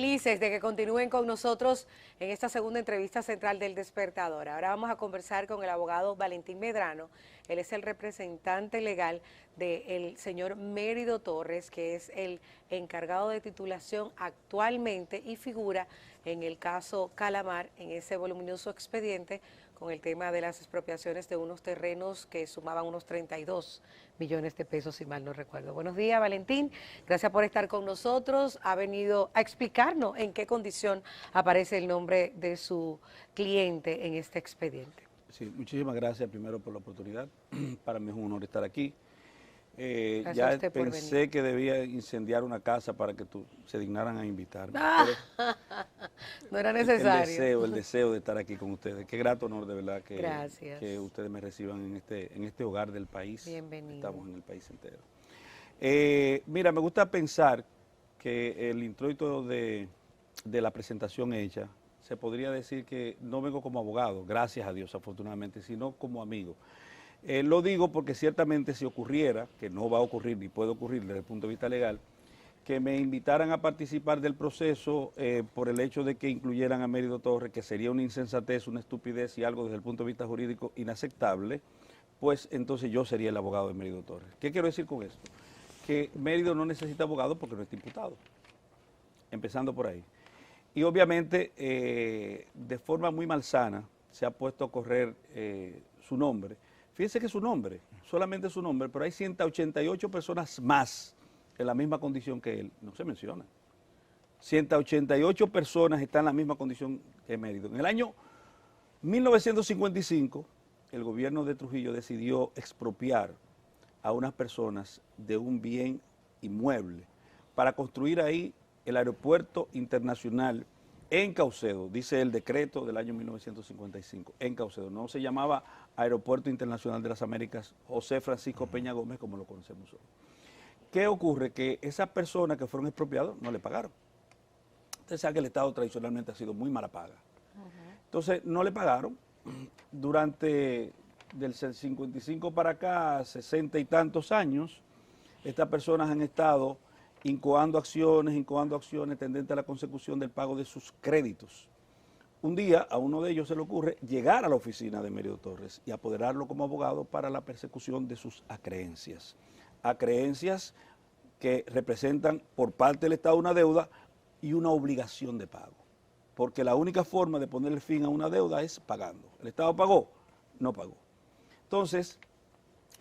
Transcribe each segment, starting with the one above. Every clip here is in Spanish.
Felices de que continúen con nosotros en esta segunda entrevista central del Despertador. Ahora vamos a conversar con el abogado Valentín Medrano. Él es el representante legal del señor Mérido Torres, que es el encargado de titulación actualmente y figura en el caso Calamar, en ese voluminoso expediente con el tema de las expropiaciones de unos terrenos que sumaban unos 32 millones de pesos, si mal no recuerdo. Buenos días, Valentín. Gracias por estar con nosotros. Ha venido a explicarnos en qué condición aparece el nombre de su cliente en este expediente. Sí, muchísimas gracias primero por la oportunidad. Para mí es un honor estar aquí. Gracias a usted por Pensé venir. que debía incendiar una casa para que se dignaran a invitarme. No era necesario. El deseo de estar aquí con ustedes. Qué grato honor de verdad Gracias. que ustedes me reciban en este hogar del país. Bienvenido. Estamos en el país entero. Mira, me gusta pensar que el introito de la presentación hecha, se podría decir que no vengo como abogado, gracias a Dios afortunadamente, sino como amigo. Lo digo porque ciertamente si ocurriera, que no va a ocurrir ni puede ocurrir desde el punto de vista legal, que me invitaran a participar del proceso por el hecho de que incluyeran a Mérido Torres, que sería una insensatez, una estupidez y algo desde el punto de vista jurídico inaceptable, pues entonces yo sería el abogado de Mérido Torres. ¿Qué quiero decir con esto? Que Mérido no necesita abogado porque no está imputado, empezando por ahí. Y obviamente de forma muy malsana se ha puesto a correr su nombre. Fíjense que su nombre, solamente su nombre, pero hay 188 personas más en la misma condición que él, no se menciona. 188 personas están en la misma condición que Mérido. En el año 1955, el gobierno de Trujillo decidió expropiar a unas personas de un bien inmueble para construir ahí el aeropuerto internacional en Caucedo, dice el decreto del año 1955, en Caucedo. No se llamaba Aeropuerto Internacional de las Américas José Francisco Peña Gómez como lo conocemos hoy. ¿Qué ocurre? Que esas personas que fueron expropiadas no le pagaron. Usted sabe que el Estado tradicionalmente ha sido muy mala paga. Entonces no le pagaron. Durante del 55 para acá, 60 y tantos años, estas personas han estado incoando acciones tendentes a la consecución del pago de sus créditos. Un día a uno de ellos se le ocurre llegar a la oficina de Mérido Torres y apoderarlo como abogado para la persecución de sus acreencias. Acreencias que representan por parte del Estado una deuda y una obligación de pago. Porque la única forma de ponerle fin a una deuda es pagando. ¿El Estado pagó? No pagó. Entonces,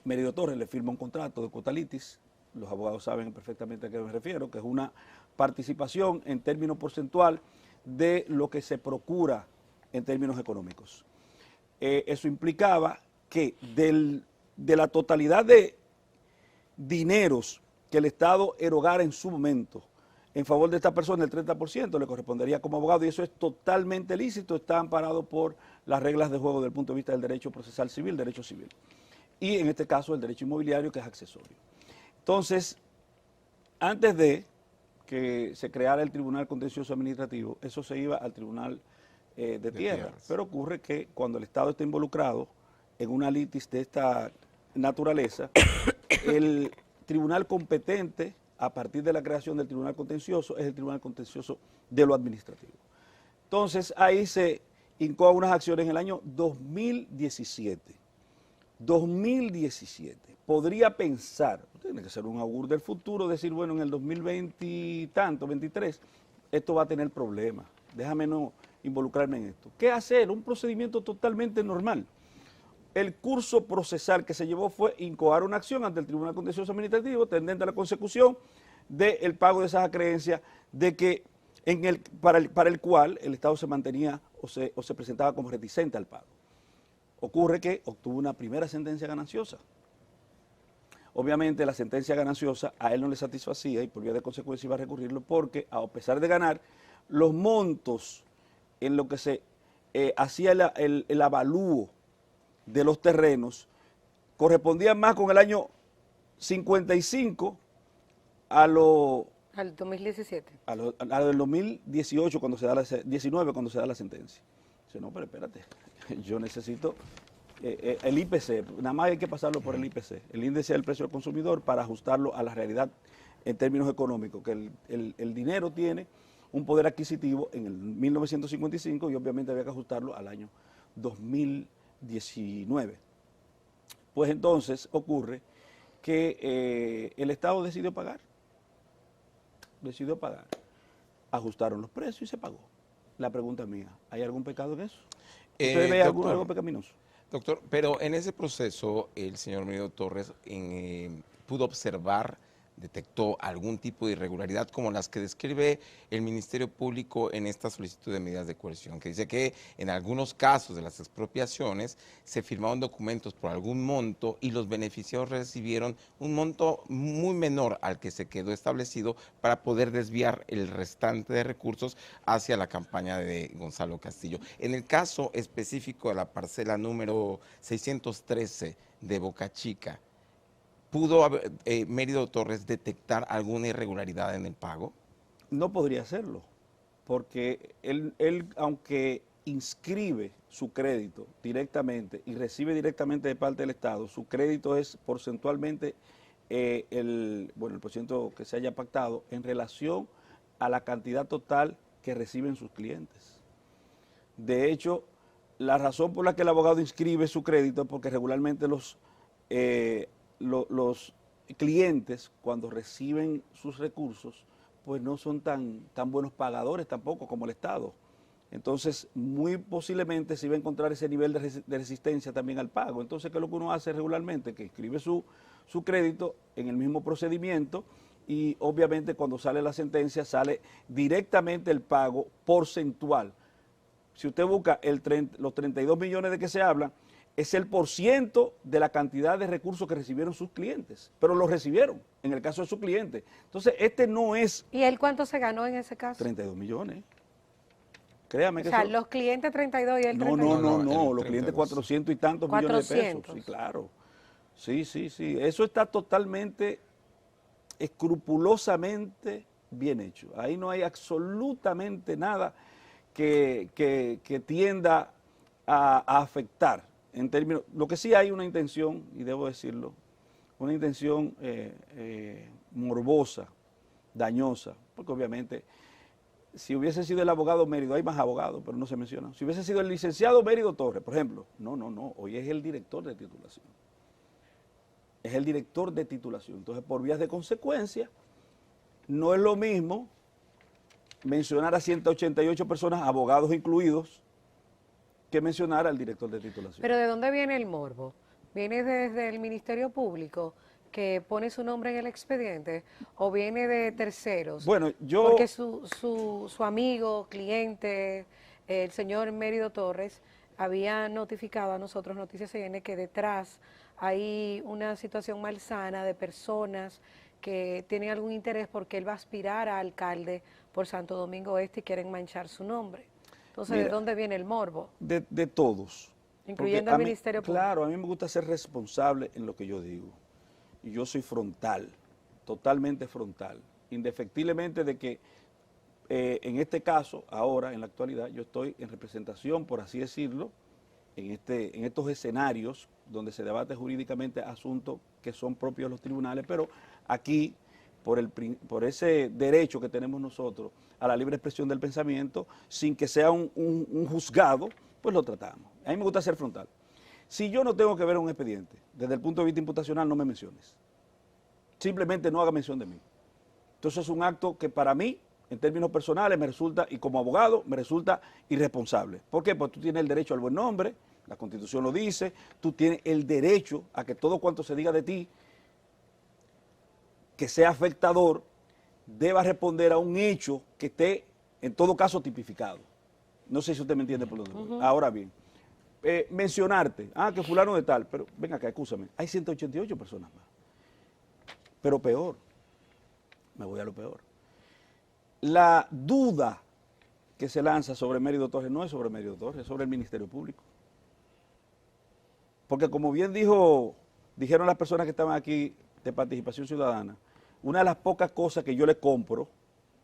Mérido Torres le firma un contrato de cuotalitis. Los abogados saben perfectamente a qué me refiero, que es una participación en términos porcentual de lo que se procura en términos económicos. Eso implicaba que de la totalidad de dineros que el Estado erogara en su momento en favor de esta persona, el 30% le correspondería como abogado, y eso es totalmente lícito, está amparado por las reglas de juego desde el punto de vista del derecho procesal civil, derecho civil, y en este caso el derecho inmobiliario, que es accesorio. Entonces, antes de que se creara el Tribunal Contencioso Administrativo, eso se iba al Tribunal de Tierra. Pero ocurre que cuando el Estado está involucrado en una litis de esta naturaleza, el tribunal competente, a partir de la creación del Tribunal Contencioso, es el Tribunal Contencioso de lo Administrativo. Entonces, ahí se incoan unas acciones en el año 2017. 2017. Podría pensar, tiene que ser un augur del futuro, decir, bueno, en el 2020 y tanto, 23, esto va a tener problemas. Déjame no involucrarme en esto. ¿Qué hacer? Un procedimiento totalmente normal. El curso procesal que se llevó fue incoar una acción ante el Tribunal Contencioso Administrativo tendente a la consecución del pago de esas acreencias de que para el cual el Estado se mantenía o se presentaba como reticente al pago. Ocurre que obtuvo una primera sentencia gananciosa. Obviamente la sentencia gananciosa a él no le satisfacía y por vía de consecuencia iba a recurrirlo porque a pesar de ganar, los montos en lo que se hacía el avalúo de los terrenos correspondían más con el año 55 al 2017. A del 2018 cuando se da 19 cuando se da la sentencia. Dice, no, pero espérate, yo necesito el IPC, nada más hay que pasarlo por el IPC, el índice del precio del consumidor, para ajustarlo a la realidad en términos económicos, que el dinero tiene un poder adquisitivo en el 1955 y obviamente había que ajustarlo al año 2019. Pues entonces ocurre que el Estado decidió pagar, ajustaron los precios y se pagó. La pregunta mía, ¿hay algún pecado en eso? ¿Ustedes ven algo pecaminoso? Doctor, pero en ese proceso el señor Merido Torres pudo observar, detectó algún tipo de irregularidad como las que describe el Ministerio Público en esta solicitud de medidas de coerción, que dice que en algunos casos de las expropiaciones se firmaron documentos por algún monto y los beneficiarios recibieron un monto muy menor al que se quedó establecido para poder desviar el restante de recursos hacia la campaña de Gonzalo Castillo. En el caso específico de la parcela número 613 de Boca Chica, ¿pudo Merido Torres detectar alguna irregularidad en el pago? No podría hacerlo, porque él, aunque inscribe su crédito directamente y recibe directamente de parte del Estado, su crédito es porcentualmente el porciento que se haya pactado en relación a la cantidad total que reciben sus clientes. De hecho, la razón por la que el abogado inscribe su crédito es porque regularmente los clientes, cuando reciben sus recursos, pues no son tan buenos pagadores tampoco como el Estado. Entonces, muy posiblemente se iba a encontrar ese nivel de resistencia también al pago. Entonces, ¿qué es lo que uno hace regularmente? Que inscribe su crédito en el mismo procedimiento y obviamente cuando sale la sentencia sale directamente el pago porcentual. Si usted busca los 32 millones de que se habla, es el % de la cantidad de recursos que recibieron sus clientes, pero los recibieron en el caso de su cliente. Entonces, este no es... ¿Y él cuánto se ganó en ese caso? 32 millones. Créame que o sea, eso... los clientes 32 y él 32. No, los clientes 400 y tantos 400. millones de pesos. Sí, claro. Sí. Eso está totalmente, escrupulosamente bien hecho. Ahí no hay absolutamente nada que tienda a afectar. En términos, lo que sí hay una intención, y debo decirlo, una intención morbosa, dañosa, porque obviamente si hubiese sido el abogado Mérido, hay más abogados, pero no se menciona. Si hubiese sido el licenciado Mérido Torres, por ejemplo, no, hoy es el director de titulación. Es el director de titulación. Entonces, por vías de consecuencia, no es lo mismo mencionar a 188 personas, abogados incluidos, que mencionar al director de titulación. Pero ¿de dónde viene el morbo? ¿Viene desde el Ministerio Público que pone su nombre en el expediente o viene de terceros? Bueno, porque su amigo, cliente, el señor Mérido Torres, había notificado a nosotros, Noticias CN, que detrás hay una situación malsana de personas que tienen algún interés porque él va a aspirar a alcalde por Santo Domingo Este y quieren manchar su nombre. Entonces, Mira, ¿de dónde viene el morbo? De todos. Incluyendo al Ministerio Público. Claro, a mí me gusta ser responsable en lo que yo digo. Y yo soy frontal, totalmente frontal. Indefectiblemente de que en este caso, ahora, en la actualidad, yo estoy en representación, por así decirlo, en estos escenarios donde se debate jurídicamente asuntos que son propios de los tribunales, pero aquí, por ese derecho que tenemos nosotros a la libre expresión del pensamiento, sin que sea un juzgado, pues lo tratamos. A mí me gusta ser frontal. Si yo no tengo que ver un expediente, desde el punto de vista imputacional, no me menciones. Simplemente no haga mención de mí. Entonces es un acto que para mí, en términos personales, me resulta, y como abogado, me resulta irresponsable. ¿Por qué? Porque tú tienes el derecho al buen nombre, la Constitución lo dice, tú tienes el derecho a que todo cuanto se diga de ti, que sea afectador, deba responder a un hecho que esté, en todo caso, tipificado. No sé si usted me entiende por lo que voy. Ahora bien, mencionarte, que fulano de tal, pero venga acá, escúchame, hay 188 personas más. Pero peor, me voy a lo peor. La duda que se lanza sobre Mérido Torres no es sobre Mérido Torres, es sobre el Ministerio Público. Porque como bien dijeron las personas que estaban aquí de Participación Ciudadana, una de las pocas cosas que yo le compro,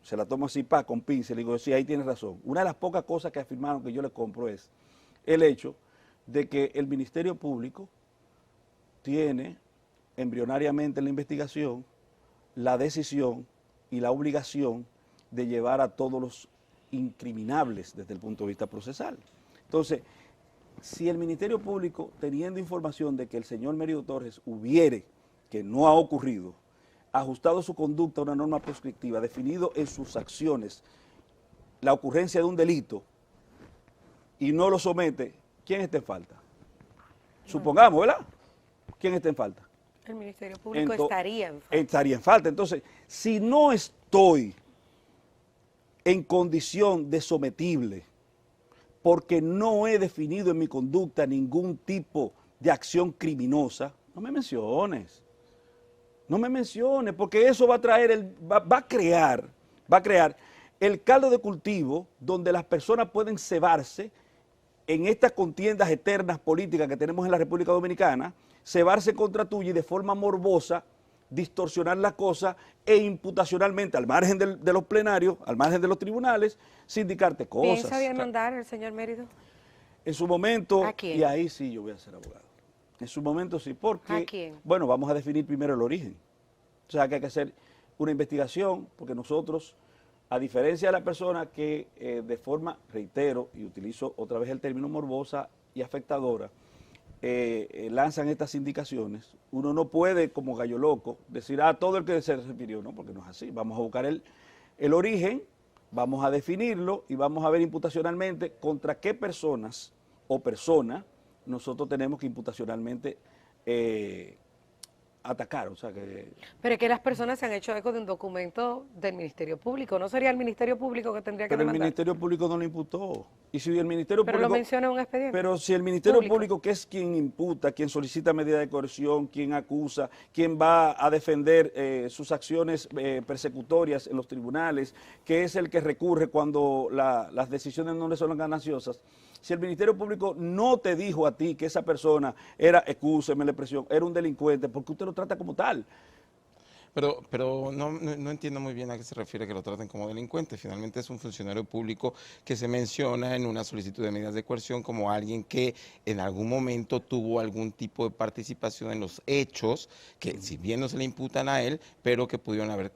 se la tomo así con pinza, le digo, sí, ahí tienes razón. Una de las pocas cosas que afirmaron que yo le compro es el hecho de que el Ministerio Público tiene embrionariamente en la investigación la decisión y la obligación de llevar a todos los incriminables desde el punto de vista procesal. Entonces, si el Ministerio Público, teniendo información de que el señor Mérido Torres hubiere, que no ha ocurrido, ajustado su conducta a una norma prescriptiva, definido en sus acciones la ocurrencia de un delito y no lo somete, ¿quién está en falta? Supongamos, ¿verdad? ¿Quién está en falta? El Ministerio Público estaría en falta. Estaría en falta. Entonces, si no estoy en condición de sometible, porque no he definido en mi conducta ningún tipo de acción criminosa, no me menciones. No me menciones, porque eso va a traer, va a crear el caldo de cultivo donde las personas pueden cebarse en estas contiendas eternas políticas que tenemos en la República Dominicana, cebarse contra tuya y de forma morbosa distorsionar las cosas e imputacionalmente, al margen de los plenarios, al margen de los tribunales, sindicarte cosas. ¿Piensa bien mandar el señor Mérido? En su momento, ¿A quién? y ahí sí yo voy a ser abogado. En su momento sí, porque, ¿A quién? bueno, vamos a definir primero el origen. O sea, que hay que hacer una investigación, porque nosotros, a diferencia de la persona que de forma, reitero, y utilizo otra vez el término morbosa y afectadora, lanzan estas indicaciones, uno no puede, como gallo loco, decir, todo el que se refirió, no, porque no es así. Vamos a buscar el origen, vamos a definirlo y vamos a ver imputacionalmente contra qué personas o persona nosotros tenemos que imputacionalmente atacar, o sea que... Pero es que las personas se han hecho eco de un documento del Ministerio Público, ¿no sería el Ministerio Público que tendría que Pero el demandar? Ministerio Público no lo imputó. Y si el Ministerio Pero Público... lo menciona en un expediente. Pero si el Ministerio Público, que es quien imputa, quien solicita medida de coerción, quien acusa, quien va a defender sus acciones persecutorias en los tribunales, que es el que recurre cuando las decisiones no le son gananciosas, si el Ministerio Público no te dijo a ti que esa persona era, excúseme la expresión, era un delincuente, ¿por qué usted lo trata como tal? Pero no entiendo muy bien a qué se refiere que lo traten como delincuente. Finalmente es un funcionario público que se menciona en una solicitud de medidas de coerción como alguien que en algún momento tuvo algún tipo de participación en los hechos, que si bien no se le imputan a él, pero que pudieron haber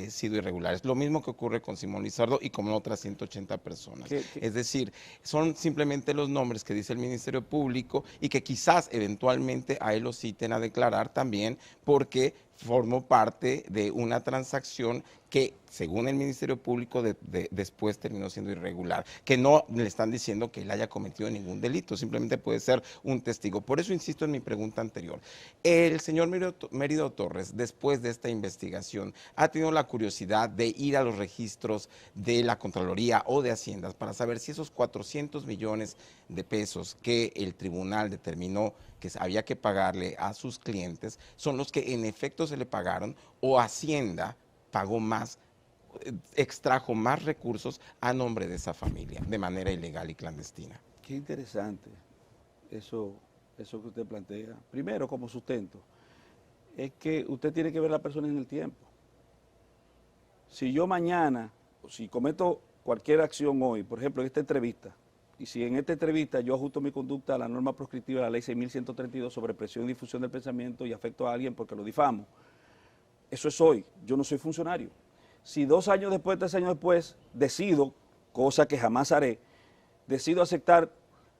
sido irregulares. Lo mismo que ocurre con Simón Lizardo y con otras 180 personas. Es decir, son simplemente los nombres que dice el Ministerio Público y que quizás eventualmente a él lo citen a declarar también porque formó parte de una transacción que, según el Ministerio Público, después terminó siendo irregular, que no le están diciendo que él haya cometido ningún delito, simplemente puede ser un testigo. Por eso insisto en mi pregunta anterior. El señor Mérido Torres, después de esta investigación, ha tenido la curiosidad de ir a los registros de la Contraloría o de Haciendas para saber si esos 400 millones de pesos que el tribunal determinó que había que pagarle a sus clientes son los que en efecto se le pagaron o Hacienda pagó más, extrajo más recursos a nombre de esa familia de manera ilegal y clandestina. Qué interesante eso que usted plantea. Primero, como sustento, es que usted tiene que ver a la persona en el tiempo. Si yo mañana, si cometo cualquier acción hoy, por ejemplo en esta entrevista, y si en esta entrevista yo ajusto mi conducta a la norma proscriptiva de la ley 6.132 sobre presión y difusión del pensamiento y afecto a alguien porque lo difamo, eso es hoy, yo no soy funcionario. Si 2 años después, 3 años después, decido, cosa que jamás haré, decido aceptar,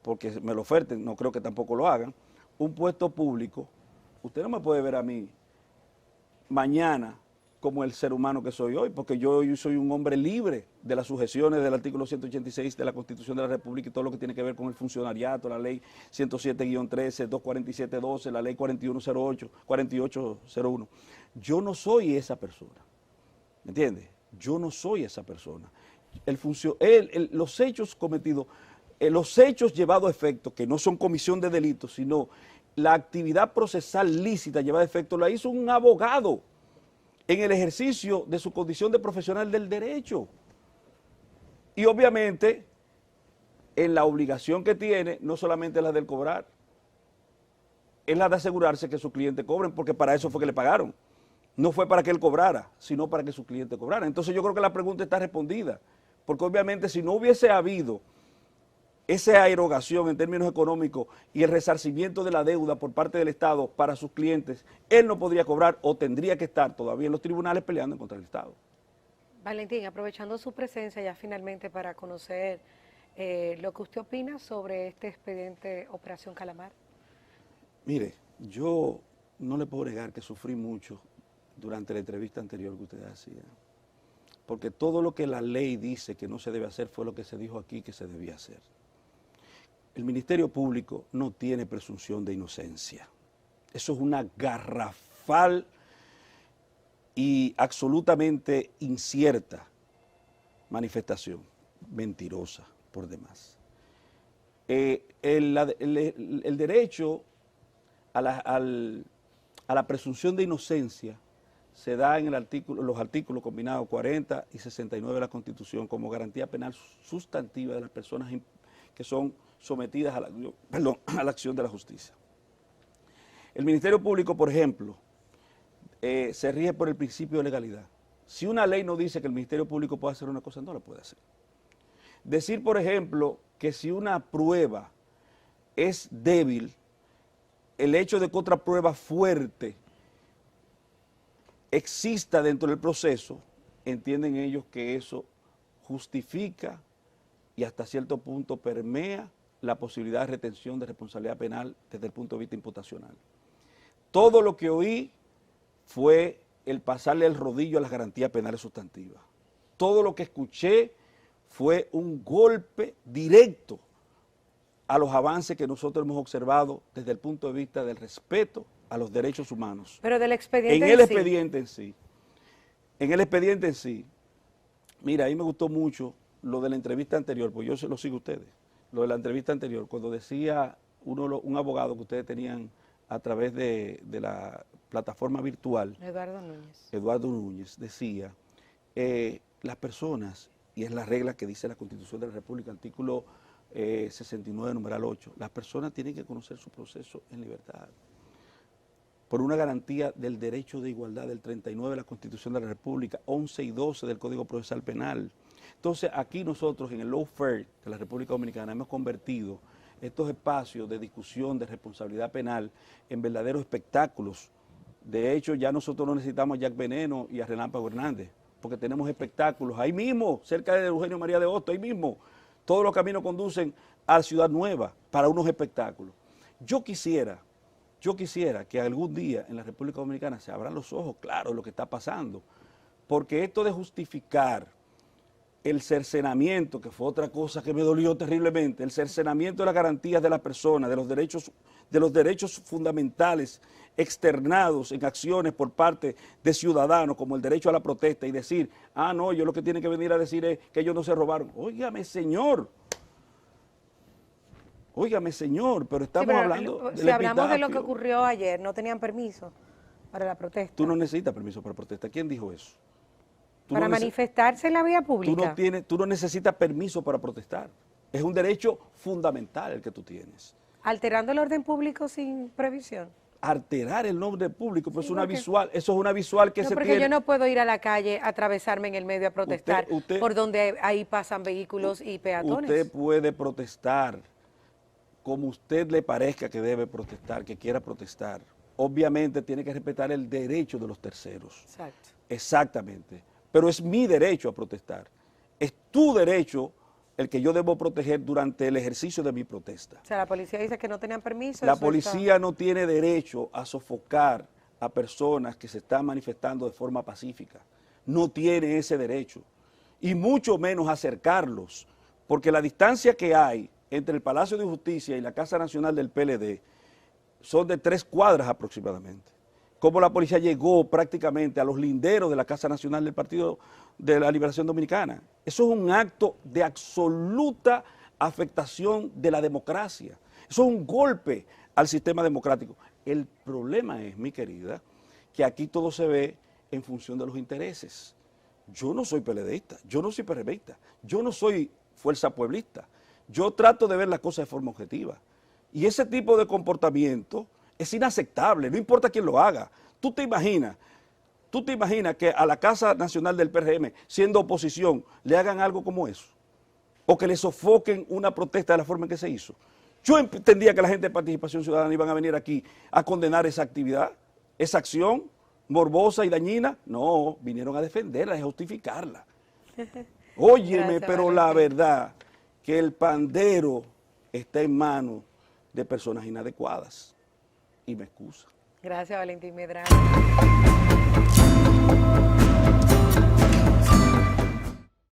porque me lo oferten, no creo que tampoco lo hagan, un puesto público, usted no me puede ver a mí mañana como el ser humano que soy hoy, porque yo hoy soy un hombre libre de las sujeciones del artículo 186 de la Constitución de la República y todo lo que tiene que ver con el funcionariato, la ley 107-13, 247-12, la ley 4801. Yo no soy esa persona, ¿me entiendes? Yo no soy esa persona. Los hechos cometidos, los hechos llevados a efecto, que no son comisión de delitos, sino la actividad procesal lícita llevada a efecto, la hizo un abogado en el ejercicio de su condición de profesional del derecho. Y obviamente, en la obligación que tiene, no solamente la del cobrar, es la de asegurarse que sus clientes cobren, porque para eso fue que le pagaron. No fue para que él cobrara, sino para que su cliente cobrara. Entonces yo creo que la pregunta está respondida, porque obviamente si no hubiese habido esa erogación en términos económicos y el resarcimiento de la deuda por parte del Estado para sus clientes, él no podría cobrar o tendría que estar todavía en los tribunales peleando contra el Estado. Valentín, aprovechando su presencia ya finalmente para conocer lo que usted opina sobre este expediente Operación Calamar. Mire, yo no le puedo negar que sufrí mucho durante la entrevista anterior que usted hacía, porque todo lo que la ley dice que no se debe hacer fue lo que se dijo aquí que se debía hacer. El Ministerio Público no tiene presunción de inocencia. Eso es una garrafal y absolutamente incierta manifestación, mentirosa por demás. El derecho a la presunción de inocencia se da en los artículos combinados 40 y 69 de la Constitución como garantía penal sustantiva de las personas que son sometidas a la acción de la justicia. El Ministerio Público, por ejemplo, se rige por el principio de legalidad. Si una ley no dice que el Ministerio Público puede hacer una cosa, no la puede hacer. Decir, por ejemplo, que si una prueba es débil, el hecho de que otra prueba fuerte exista dentro del proceso, entienden ellos que eso justifica y hasta cierto punto permea la posibilidad de retención de responsabilidad penal desde el punto de vista imputacional. Todo lo que oí fue el pasarle el rodillo a las garantías penales sustantivas. Todo lo que escuché fue un golpe directo a los avances que nosotros hemos observado desde el punto de vista del respeto a los derechos humanos. Pero del expediente en el expediente en sí, mira, a mí me gustó mucho lo de la entrevista anterior, pues yo se lo sigo a ustedes, lo de la entrevista anterior, cuando decía un abogado que ustedes tenían a través de la plataforma virtual, Eduardo Núñez, decía, las personas, y es la regla que dice la Constitución de la República, artículo 69, numeral 8, las personas tienen que conocer su proceso en libertad, por una garantía del derecho de igualdad del 39 de la Constitución de la República, 11 y 12 del Código Procesal Penal. Entonces, aquí nosotros en el lawfare de la República Dominicana hemos convertido estos espacios de discusión de responsabilidad penal en verdaderos espectáculos. De hecho, ya nosotros no necesitamos a Jack Veneno y a Relámpago Hernández, porque tenemos espectáculos ahí mismo, cerca de Eugenio María de Hostos, ahí mismo. Todos los caminos conducen a Ciudad Nueva para unos espectáculos. Yo quisiera que algún día en la República Dominicana se abran los ojos, claro, de lo que está pasando, porque esto de justificar el cercenamiento, que fue otra cosa que me dolió terriblemente, el cercenamiento de las garantías de la persona, de los derechos fundamentales externados en acciones por parte de ciudadanos, como el derecho a la protesta, y decir, ah, no, ellos lo que tienen que venir a decir es que ellos no se robaron. Óigame, señor, pero estamos hablando si hablamos de lo que ocurrió ayer, no tenían permiso para la protesta. Tú no necesitas permiso para protesta. ¿Quién dijo eso? Para manifestarse en la vía pública. Tú no necesitas permiso para protestar. Es un derecho fundamental el que tú tienes. Alterando el orden público sin previsión. Alterar el orden público, pues sí, eso es una visual que se tiene. Porque yo no puedo ir a la calle, atravesarme en el medio a protestar, por donde ahí pasan vehículos y peatones. Usted puede protestar como usted le parezca que debe protestar, que quiera protestar. Obviamente tiene que respetar el derecho de los terceros. Exacto. Exactamente. Pero es mi derecho a protestar. Es tu derecho el que yo debo proteger durante el ejercicio de mi protesta. O sea, la policía dice que no tenían permiso. La policía no tiene derecho a sofocar a personas que se están manifestando de forma pacífica. No tiene ese derecho. Y mucho menos acercarlos, porque la distancia que hay entre el Palacio de Justicia y la Casa Nacional del PLD son de 3 cuadras aproximadamente. Cómo la policía llegó prácticamente a los linderos de la Casa Nacional del Partido de la Liberación Dominicana. Eso es un acto de absoluta afectación de la democracia. Eso es un golpe al sistema democrático. El problema es, mi querida, que aquí todo se ve en función de los intereses. Yo no soy PLDista, yo no soy PRMista, yo no soy fuerza pueblista. Yo trato de ver las cosas de forma objetiva. Y ese tipo de comportamiento es inaceptable, no importa quién lo haga. Tú te imaginas que a la Casa Nacional del PRM, siendo oposición, le hagan algo como eso, o que le sofoquen una protesta de la forma en que se hizo. Yo entendía que la gente de Participación Ciudadana iban a venir aquí a condenar esa actividad, esa acción, morbosa y dañina, no, vinieron a defenderla, a justificarla. Óyeme, Gracias, pero la Valentín. verdad que el pandero está en manos de personas inadecuadas. Y me excusa. Gracias, Valentín Medrano.